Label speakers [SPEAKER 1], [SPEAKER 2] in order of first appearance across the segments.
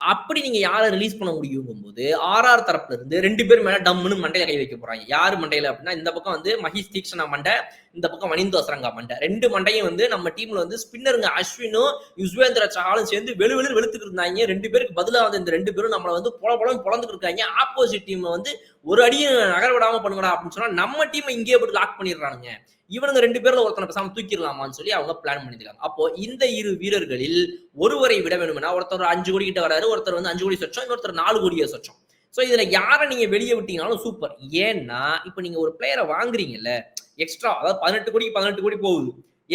[SPEAKER 1] அப்படி நீங்க யாரை ரிலீஸ் பண்ண முடியுங்கும்போது, ஆர்ஆர் தரப்புல இருந்து 2 பேர் மேல டம்முன்னு மண்டையில கை வைக்க போறாங்க. யாரு மண்டையில அப்படின்னா, இந்த பக்கம் வந்து மஹீஷ் தீக்ஷனா மண்டை, இந்த பக்கம் வனிந்து அசரங்கா மண்டை. 2 மண்டையும் வந்து நம்ம டீம்ல வந்து ஸ்பின்னருங்க அஸ்வினும், யுஸ்வேந்திர சஹாலும் சேர்ந்து வெளு வெளுத்துட்டு இருந்தாங்க. 2 பேருக்கு பதிலா வந்து இந்த 2 பேரும் நம்மள வந்து பொல பொலன்னு பொளந்துட்டு இருக்காங்க. ஆப்போசிட் டீம் வந்து ஒரு அடியும் நகர விடாம பண்ணுங்கடா அப்படின்னு சொன்னா, நம்ம டீமை இங்கேயே போட்டு லாக் பண்ணிடுறானுங்க. இவனுங்க 2 பேர்ல ஒருத்தனை பேசாம தூக்கிடலாமான்னு சொல்லி அவங்க பிளான் பண்ணிருக்காங்க. அப்போ இந்த இரு வீரர்களில் ஒருவரை விட வேணும்னா ஒருத்தர் 5 கோடி கிட்ட வராரு, ஒருத்தர் வந்து 5 கோடி சொச்சம், இன்னொருத்தர் 4 கோடியை சொச்சம். சோ இதுல யாரை நீங்க வெளியே விட்டீங்கனாலும் சூப்பர். ஏன்னா இப்ப நீங்க ஒரு பிளேயரை வாங்குறீங்கல்ல, எக்ஸ்ட்ரா அதாவது 18 கோடிக்கு 18 கோடி போகுது.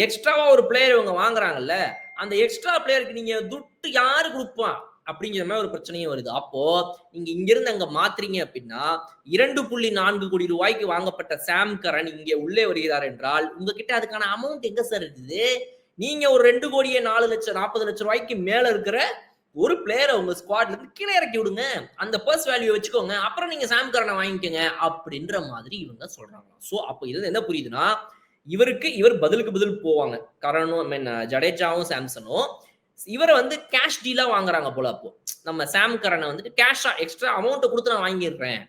[SPEAKER 1] எக்ஸ்ட்ராவா ஒரு பிளேயர் இவங்க வாங்குறாங்கல்ல, அந்த எக்ஸ்ட்ரா பிளேயருக்கு நீங்க துட்டு யாரு கொடுப்பான் அப்படிங்கிற மாதிரி ஒரு பிரச்சனையும் வருது. அப்போ நீங்க இங்கிருந்து அங்க மாத்துறீங்க அப்படின்னா 2.4 கோடி ரூபாய்க்கு வாங்கப்பட்ட சாம் கரன் இங்கே உள்ளே வருகிறார் என்றால் உங்ககிட்ட அதுக்கான அமௌண்ட் எங்க சார் இருக்குது? நீங்க ஒரு 2 கோடியே 4 லட்சம் 40 லட்சம் ரூபாய்க்கு மேல இருக்கிற ஒரு பிளேயரை உங்க ஸ்குவாட்ல இருந்து கீழே இறக்கி விடுங்க, அந்த பர்ஸ் வேல்யூ வச்சுக்கோங்க, அப்புறம் நீங்க சாம் கரனை வாங்கிக்கோங்க அப்படின்ற மாதிரி இவங்க சொல்றாங்க. சோ அப்ப இது என்ன புரியுதுன்னா, இவருக்கு இவர் பதிலுக்கு பதில் போவாங்க. கரனும் ஐ மீன் ஜடேஜாவும் சாம்சனும் இவரை வந்து கேஷ் டீலா வாங்குறாங்க போல. அப்போ நம்ம சாம் கரனை வந்துட்டு கேஷா எக்ஸ்ட்ரா அமௌண்ட் கொடுத்து நான் வாங்கிடுறேன்,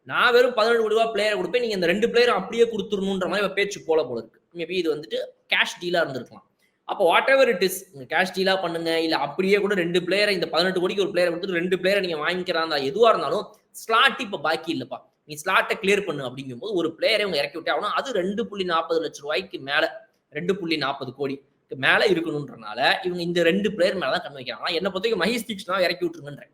[SPEAKER 1] நான் வெறும் 17 கோடி ரூபாய் பிளேயர் கொடுப்பேன், நீங்க இந்த 2 பிளேயர் அப்படியே கொடுத்துடணுன்ற மாதிரி பேச்சு போல இருக்கு. மேபி இது வந்துட்டு கேஷ் டீலா இருந்திருக்கலாம். அப்போ whatever it is, cash டீலா பண்ணுங்க, இல்ல அப்படியே கூட 2 பிளேயரை இந்த 18 கோடிக்கு ஒரு பிளேயர் கொடுத்து 2 பிளேயரை நீங்க வாங்கிக்கிறாங்க, எதுவா இருந்தாலும் ஸ்லாட் இப்ப பாக்கி இல்லப்பா, நீ ஸ்லாட்டை கிளியர் பண்ணு அப்படிங்கும்போது ஒரு பிளேயரை இவங்க இறக்கி விட்டே ஆகணும். அது 2.40 லட்சம் ரூபாய்க்கு மேல, 2.40 கோடி மேல இருக்கணும்ன்றனால இவங்க இந்த 2 பிளேயர் மேலதான் கண் வைக்கிறாங்க. என்ன பொறுத்தவரைக்கும் மஹேஷ் தீக்ஷனா இறக்கி விட்டுருங்கன்றேன்.